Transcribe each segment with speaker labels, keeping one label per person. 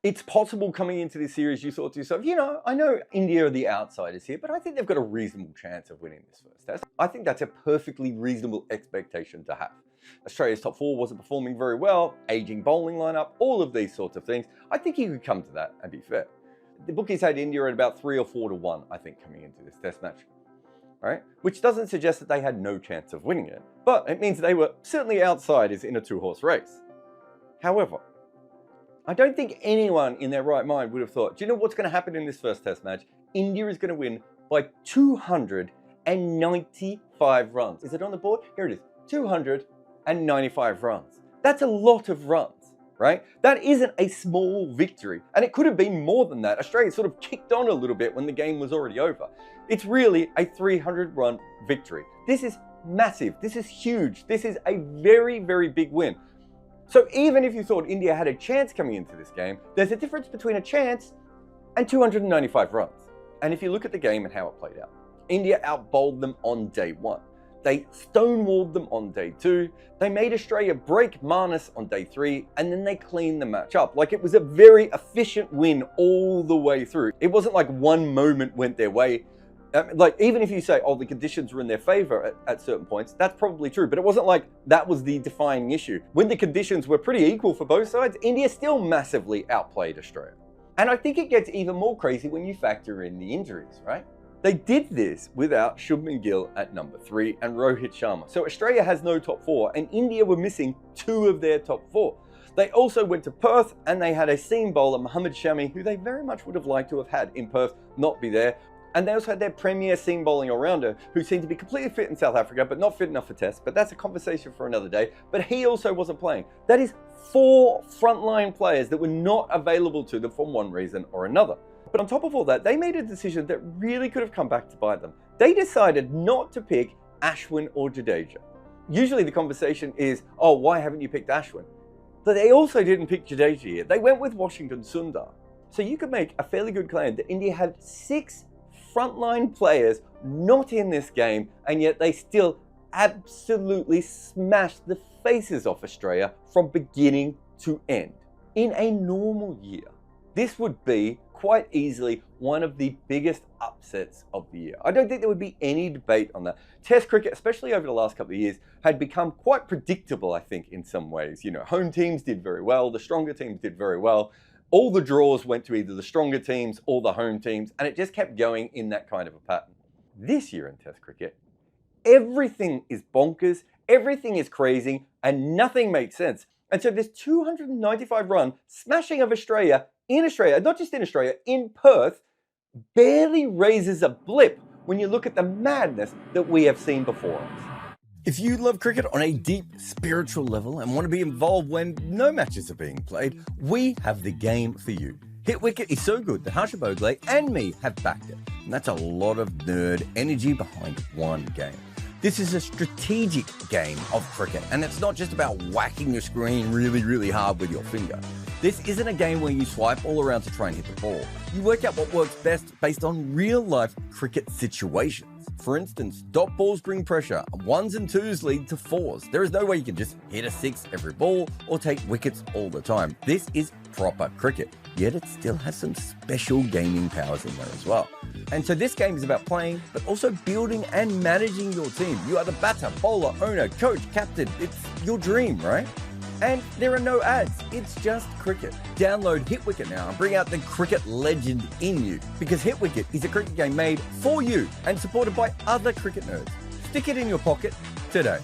Speaker 1: It's possible coming into this series you thought to yourself, I know India are the outsiders here, but I think they've got a reasonable chance of winning this first test. I think that's a perfectly reasonable expectation to have. Australia's top four wasn't performing very well, aging bowling lineup, all of these sorts of things. I think you could come to that and be fair. The bookies had India at about 3 or 4 to 1, I think, coming into this test match. Right? Which doesn't suggest that they had no chance of winning it, but it means they were certainly outsiders in a two-horse race. However, I don't think anyone in their right mind would have thought, do you know what's going to happen in this first test match? India is going to win by 295 runs. Is it on the board? Here it is, 295 runs. That's a lot of runs, right? That isn't a small victory, and it could have been more than that. Australia sort of kicked on a little bit when the game was already over. It's really a 300-run victory. This is massive. This is huge. This is a very, very big win. So even if you thought India had a chance coming into this game, there's a difference between a chance and 295 runs. And if you look at the game and how it played out, India outbowled them on day one. They stonewalled them on day two. They made Australia break Marnus on day three, and then they cleaned the match up. Like, it was a very efficient win all the way through. It wasn't like one moment went their way. Like, even if you say, oh, the conditions were in their favor at certain points, that's probably true. But it wasn't like that was the defining issue. When the conditions were pretty equal for both sides, India still massively outplayed Australia. And I think it gets even more crazy when you factor in the injuries, right? They did this without Shubman Gill at number 3 and Rohit Sharma. So Australia has no top 4, and India were missing 2 of their top 4. They also went to Perth, and they had a seam bowler, Mohammad Shami, who they very much would have liked to have had in Perth, not be there. And they also had their premier seam bowling all-rounder, who seemed to be completely fit in South Africa, but not fit enough for tests. But that's a conversation for another day. But he also wasn't playing. That is 4 frontline players that were not available to them for one reason or another. But on top of all that, they made a decision that really could have come back to bite them. They decided not to pick Ashwin or Jadeja. Usually the conversation is, oh, why haven't you picked Ashwin? But they also didn't pick Jadeja here. They went with Washington Sundar. So you could make a fairly good claim that India had 6 frontline players not in this game, and yet they still absolutely smashed the faces off Australia from beginning to end. In a normal year, this would be quite easily one of the biggest upsets of the year. I don't think there would be any debate on that. Test cricket, especially over the last couple of years, had become quite predictable, I think, in some ways. Home teams did very well, the stronger teams did very well. All the draws went to either the stronger teams or the home teams, and it just kept going in that kind of a pattern. This year in Test cricket, everything is bonkers, everything is crazy, and nothing makes sense. And so this 295 run smashing of Australia in Australia, not just in Australia, in Perth, barely raises a blip when you look at the madness that we have seen before us. If you love cricket on a deep spiritual level and want to be involved when no matches are being played, we have the game for you. Hit Wicket is so good that Harsha Bogle and me have backed it. And that's a lot of nerd energy behind one game. This is a strategic game of cricket, and it's not just about whacking your screen really, really hard with your finger. This isn't a game where you swipe all around to try and hit the ball. You work out what works best based on real-life cricket situations. For instance, dot balls bring pressure, 1s and 2s lead to 4s. There is no way you can just hit a 6 every ball or take wickets all the time. This is proper cricket, yet it still has some special gaming powers in there as well. And so this game is about playing, but also building and managing your team. You are the batter, bowler, owner, coach, captain. It's your dream, right? And there are no ads, it's just cricket. Download Hit Wicket now and bring out the cricket legend in you, because Hit Wicket is a cricket game made for you and supported by other cricket nerds. Stick it in your pocket today.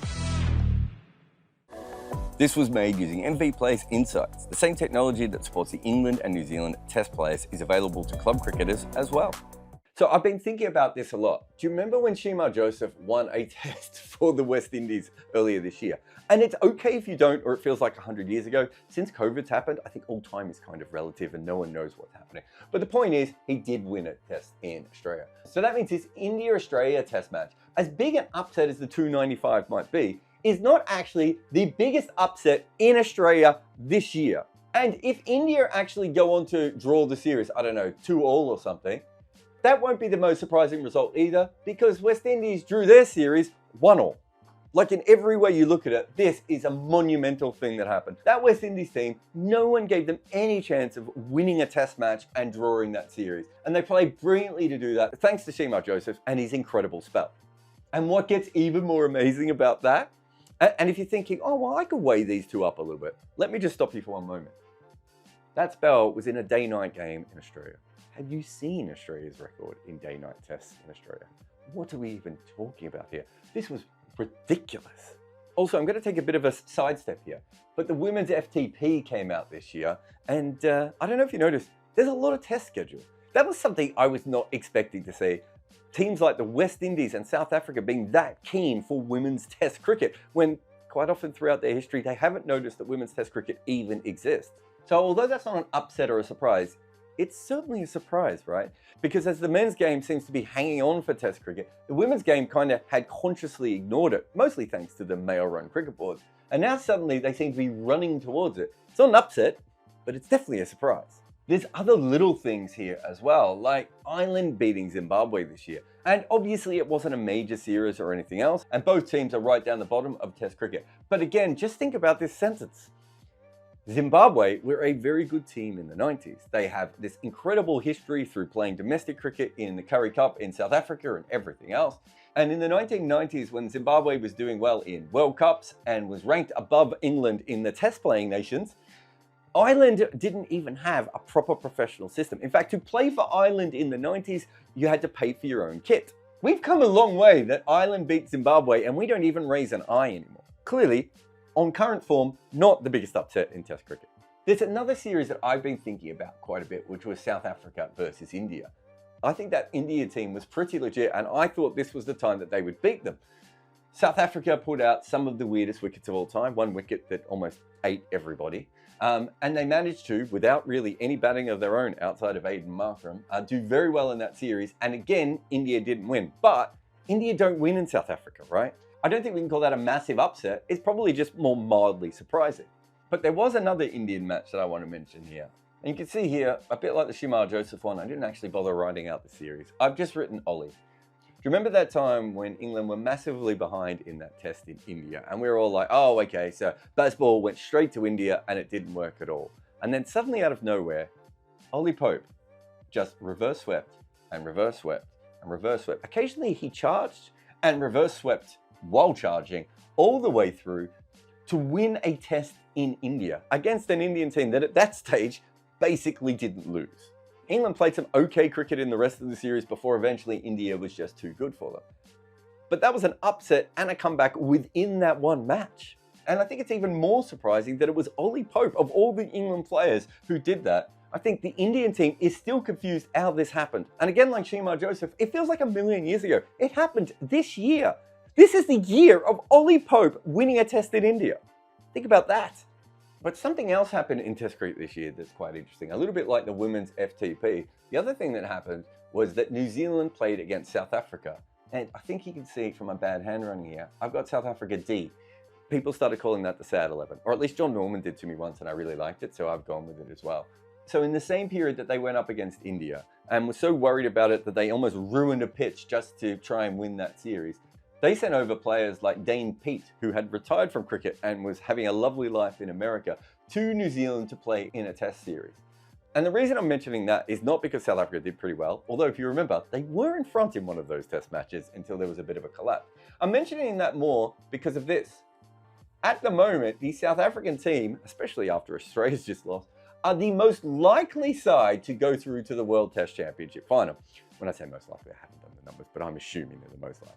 Speaker 1: This was made using MV Play's Insights. The same technology that supports the England and New Zealand test players is available to club cricketers as well. So I've been thinking about this a lot. Do you remember when Shimar Joseph won a test for the West Indies earlier this year? And it's okay if you don't, or it feels like 100 years ago. Since COVID's happened, I think all time is kind of relative and no one knows what's happening. But the point is, he did win a test in Australia. So that means this India-Australia test match, as big an upset as the 295 might be, is not actually the biggest upset in Australia this year. And if India actually go on to draw the series, I don't know, 2-2 or something, that won't be the most surprising result either, because West Indies drew their series 1-1. Like in every way you look at it, this is a monumental thing that happened. That West Indies team, no one gave them any chance of winning a test match and drawing that series. And they played brilliantly to do that, thanks to Shemar Joseph and his incredible spell. And what gets even more amazing about that, and if you're thinking, oh, well, I could weigh these two up a little bit, let me just stop you for one moment. That spell was in a day-night game in Australia. Have you seen Australia's record in day-night tests in Australia? What are we even talking about here? This was ridiculous. Also, I'm going to take a bit of a sidestep here, but the women's FTP came out this year, and I don't know if you noticed, there's a lot of test schedule. That was something I was not expecting to see. Teams like the West Indies and South Africa being that keen for women's test cricket, when quite often throughout their history, they haven't noticed that women's test cricket even exists. So although that's not an upset or a surprise, it's certainly a surprise, right? Because as the men's game seems to be hanging on for test cricket, the women's game kind of had consciously ignored it, mostly thanks to the male-run cricket boards. And now suddenly they seem to be running towards it. It's not an upset, but it's definitely a surprise. There's other little things here as well, like Ireland beating Zimbabwe this year. And obviously it wasn't a major series or anything else, and both teams are right down the bottom of test cricket. But again, just think about this sentence. Zimbabwe were a very good team in the 90s. They have this incredible history through playing domestic cricket in the Currie Cup in South Africa and everything else. And in the 1990s, when Zimbabwe was doing well in World Cups and was ranked above England in the test playing nations, Ireland didn't even have a proper professional system. In fact, to play for Ireland in the 90s, you had to pay for your own kit. We've come a long way that Ireland beat Zimbabwe and we don't even raise an eye anymore. Clearly, on current form, not the biggest upset in Test cricket. There's another series that I've been thinking about quite a bit, which was South Africa versus India. I think that India team was pretty legit, and I thought this was the time that they would beat them. South Africa put out some of the weirdest wickets of all time, one wicket that almost ate everybody. And they managed to, without really any batting of their own outside of Aiden Markram, do very well in that series. And again, India didn't win. But India don't win in South Africa, right? I don't think we can call that a massive upset. It's probably just more mildly surprising. But there was another Indian match that I want to mention here. And you can see here, a bit like the Shemar Joseph one, I didn't actually bother writing out the series. I've just written Ollie. Do you remember that time when England were massively behind in that test in India? And we were all like, oh, okay, so baseball went straight to India and it didn't work at all. And then suddenly out of nowhere, Ollie Pope just reverse swept and reverse swept and reverse swept. Occasionally he charged and reverse swept while charging all the way through to win a test in India against an Indian team that at that stage basically didn't lose. England played some okay cricket in the rest of the series before eventually India was just too good for them. But that was an upset and a comeback within that one match. And I think it's even more surprising that it was Ollie Pope, of all the England players, who did that. I think the Indian team is still confused how this happened. And again, like Shemar Joseph, it feels like a million years ago. It happened this year. This is the year of Ollie Pope winning a test in India. Think about that. But something else happened in Test cricket this year that's quite interesting. A little bit like the women's FTP. The other thing that happened was that New Zealand played against South Africa. And I think you can see from my bad handwriting here, I've got South Africa D. People started calling that the Sad 11. Or at least John Norman did to me once and I really liked it, so I've gone with it as well. So in the same period that they went up against India and were so worried about it that they almost ruined a pitch just to try and win that series, they sent over players like Dane Pete, who had retired from cricket and was having a lovely life in America, to New Zealand to play in a test series. And the reason I'm mentioning that is not because South Africa did pretty well, although if you remember, they were in front in one of those test matches until there was a bit of a collapse. I'm mentioning that more because of this. At the moment, the South African team, especially after Australia's just lost, are the most likely side to go through to the World Test Championship final. When I say most likely, I haven't done the numbers, but I'm assuming they're the most likely.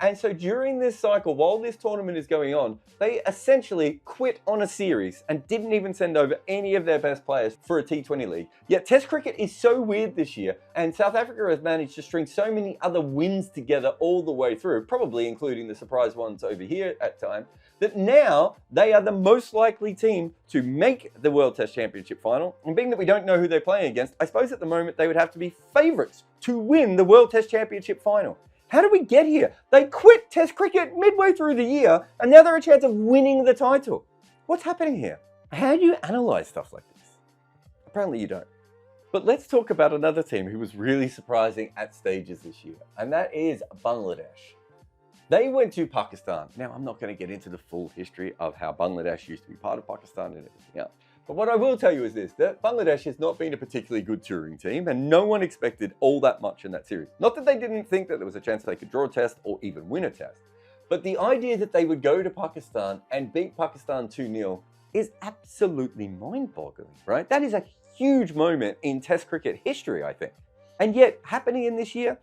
Speaker 1: And so during this cycle, while this tournament is going on, they essentially quit on a series and didn't even send over any of their best players for a T20 league. Yet Test cricket is so weird this year, and South Africa has managed to string so many other wins together all the way through, probably including the surprise ones over here at times, that now they are the most likely team to make the World Test Championship final. And being that we don't know who they're playing against, I suppose at the moment they would have to be favourites to win the World Test Championship final. How did we get here? They quit Test cricket midway through the year, and now they're a chance of winning the title. What's happening here? How do you analyse stuff like this? Apparently you don't. But let's talk about another team who was really surprising at stages this year, and that is Bangladesh. They went to Pakistan. Now, I'm not going to get into the full history of how Bangladesh used to be part of Pakistan and everything else. But what I will tell you is this, that Bangladesh has not been a particularly good touring team, and no one expected all that much in that series. Not that they didn't think that there was a chance they could draw a test or even win a test, but the idea that they would go to Pakistan and beat Pakistan 2-0 is absolutely mind-boggling, right? That is a huge moment in Test cricket history, I think. And yet, happening in this year,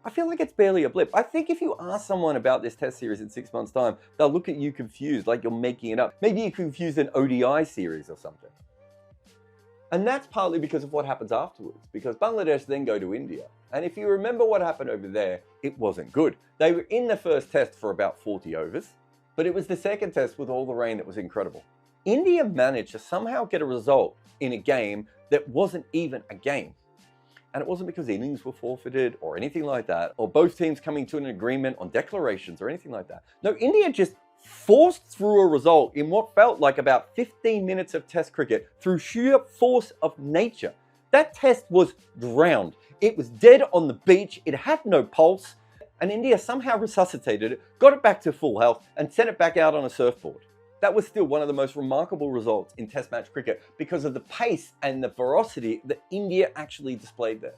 Speaker 1: I feel like it's barely a blip. I think if you ask someone about this test series in 6 months' time, they'll look at you confused, like you're making it up. Maybe you confused an ODI series or something. And that's partly because of what happens afterwards, because Bangladesh then go to India. And if you remember what happened over there, it wasn't good. They were in the first test for about 40 overs, but it was the second test with all the rain that was incredible. India managed to somehow get a result in a game that wasn't even a game. And it wasn't because innings were forfeited or anything like that, or both teams coming to an agreement on declarations or anything like that. No, India just forced through a result in what felt like about 15 minutes of test cricket through sheer force of nature. That test was drowned. It was dead on the beach. It had no pulse. And India somehow resuscitated it, got it back to full health, and sent it back out on a surfboard. That was still one of the most remarkable results in Test match cricket because of the pace and the ferocity that India actually displayed there.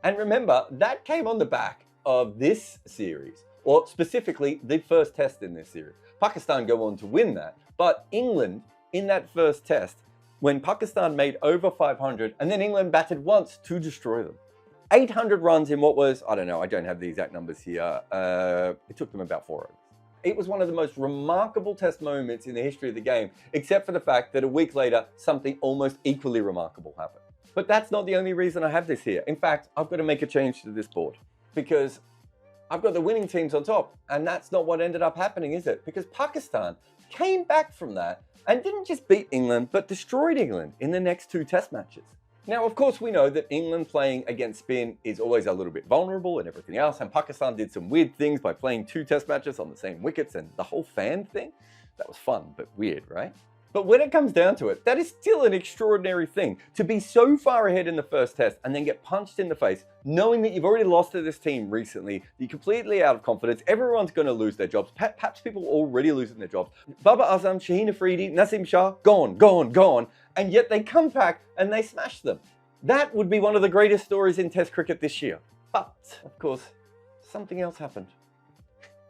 Speaker 1: And remember, that came on the back of this series, or specifically the first test in this series. Pakistan go on to win that, but England in that first test, when Pakistan made over 500 and then England batted once to destroy them. 800 runs in what was, I don't know, I don't have the exact numbers here. It took them about 4 overs. It was one of the most remarkable test moments in the history of the game, except for the fact that a week later, something almost equally remarkable happened. But that's not the only reason I have this here. In fact, I've got to make a change to this board because I've got the winning teams on top, and that's not what ended up happening, is it? Because Pakistan came back from that and didn't just beat England, but destroyed England in the next 2 test matches. Now, of course, we know that England playing against spin is always a little bit vulnerable and everything else, and Pakistan did some weird things by playing 2 test matches on the same wickets and the whole fan thing. That was fun, but weird, right? But when it comes down to it, that is still an extraordinary thing, to be so far ahead in the first test and then get punched in the face, knowing that you've already lost to this team recently, you're completely out of confidence, everyone's going to lose their jobs, perhaps people already losing their jobs. Babar Azam, Shaheen Afridi, Naseem Shah, gone, and yet they come back and they smash them. That would be one of the greatest stories in Test cricket this year. But, of course, something else happened.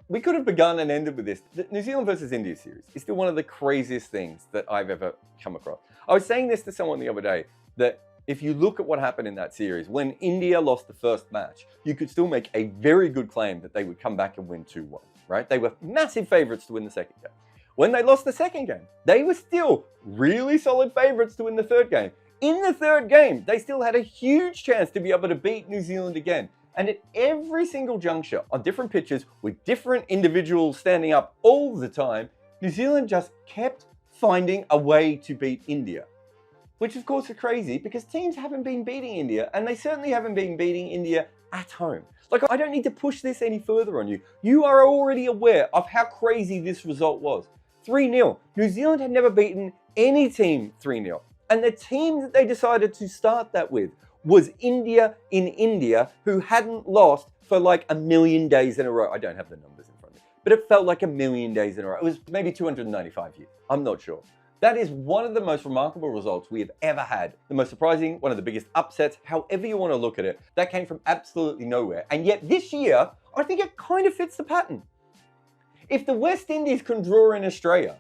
Speaker 1: We could have begun and ended with this. The New Zealand versus India series is still one of the craziest things that I've ever come across. I was saying this to someone the other day, that if you look at what happened in that series, when India lost the first match, you could still make a very good claim that they would come back and win 2-1, right? They were massive favourites to win the second game. When they lost the second game, they were still really solid favourites to win the third game. In the third game, they still had a huge chance to be able to beat New Zealand again. And at every single juncture, on different pitches, with different individuals standing up all the time, New Zealand just kept finding a way to beat India. Which of course is crazy because teams haven't been beating India, and they certainly haven't been beating India at home. Like, I don't need to push this any further on you. You are already aware of how crazy this result was. 3-0. New Zealand had never beaten any team 3-0. And the team that they decided to start that with was India in India, who hadn't lost for like 1,000,000 days in a row. I don't have the numbers in front of me, but it felt like 1,000,000 days in a row. It was maybe 295 years. I'm not sure. That is one of the most remarkable results we have ever had. The most surprising, one of the biggest upsets, however you want to look at it, that came from absolutely nowhere. And yet this year, I think it kind of fits the pattern. If the West Indies can draw in Australia,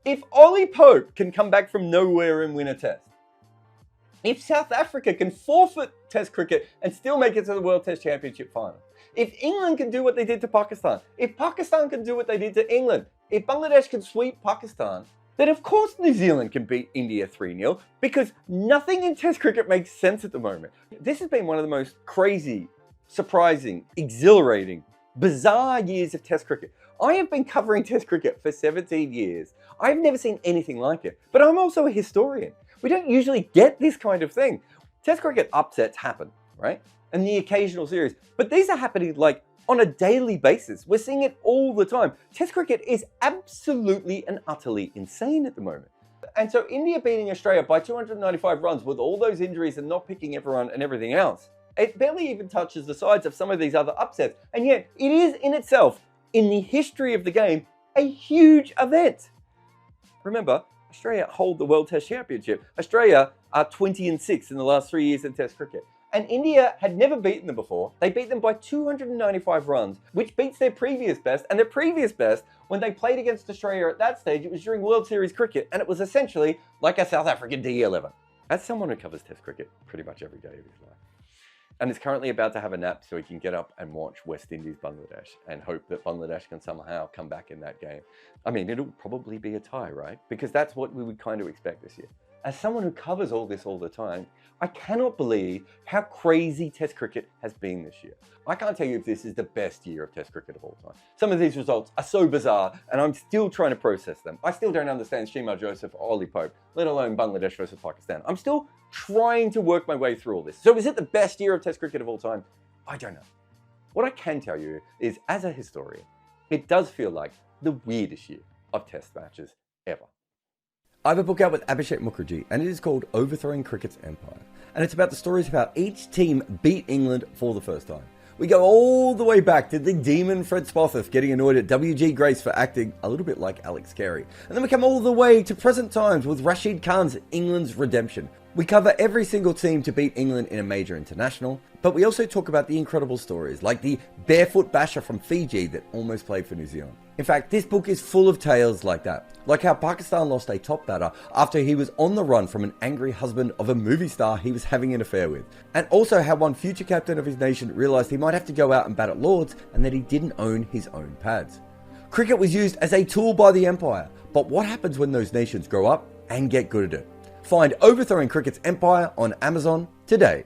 Speaker 1: if Ollie Pope can come back from nowhere and win a test, if South Africa can forfeit Test cricket and still make it to the World Test Championship final, if England can do what they did to Pakistan, if Pakistan can do what they did to England, if Bangladesh can sweep Pakistan, then of course New Zealand can beat India 3-0 because nothing in Test cricket makes sense at the moment. This has been one of the most crazy, surprising, exhilarating, bizarre years of Test cricket. I have been covering Test cricket for 17 years. I've never seen anything like it, but I'm also a historian. We don't usually get this kind of thing. Test cricket upsets happen, right? And the occasional series, but these are happening like on a daily basis. We're seeing it all the time. Test cricket is absolutely and utterly insane at the moment. And so India beating Australia by 295 runs with all those injuries and not picking everyone and everything else, It barely even touches the sides of some of these other upsets. And yet, it is in itself, in the history of the game, a huge event. Remember, Australia hold the World Test Championship. Australia are 20-6 in the last 3 years in Test cricket. And India had never beaten them before. They beat them by 295 runs, which beats their previous best. And their previous best, when they played against Australia at that stage, it was during World Series cricket, and it was essentially like a South African D11. As someone who covers Test cricket pretty much every day of his life, and is currently about to have a nap so he can get up and watch West Indies Bangladesh and hope that Bangladesh can somehow come back in that game. I mean, it'll probably be a tie, right? Because that's what we would kind of expect this year. As someone who covers all this all the time, I cannot believe how crazy Test cricket has been this year. I can't tell you if this is the best year of Test cricket of all time. Some of these results are so bizarre, and I'm still trying to process them. I still don't understand Shima Joseph or Ollie Pope, let alone Bangladesh versus Pakistan. I'm still trying to work my way through all this. So is it the best year of Test cricket of all time? I don't know. What I can tell you is, as a historian, it does feel like the weirdest year of Test matches ever. I have a book out with Abhishek Mukherjee, and it is called Overthrowing Cricket's Empire. And it's about the stories of how each team beat England for the first time. We go all the way back to the demon Fred Spofforth getting annoyed at W.G. Grace for acting a little bit like Alex Carey. And then we come all the way to present times with Rashid Khan's England's redemption. We cover every single team to beat England in a major international, but we also talk about the incredible stories, like the barefoot basher from Fiji that almost played for New Zealand. In fact, this book is full of tales like that, like how Pakistan lost a top batter after he was on the run from an angry husband of a movie star he was having an affair with, and also how one future captain of his nation realised he might have to go out and bat at Lords and that he didn't own his own pads. Cricket was used as a tool by the Empire, but what happens when those nations grow up and get good at it? Find Overthrowing Cricket's Empire on Amazon today.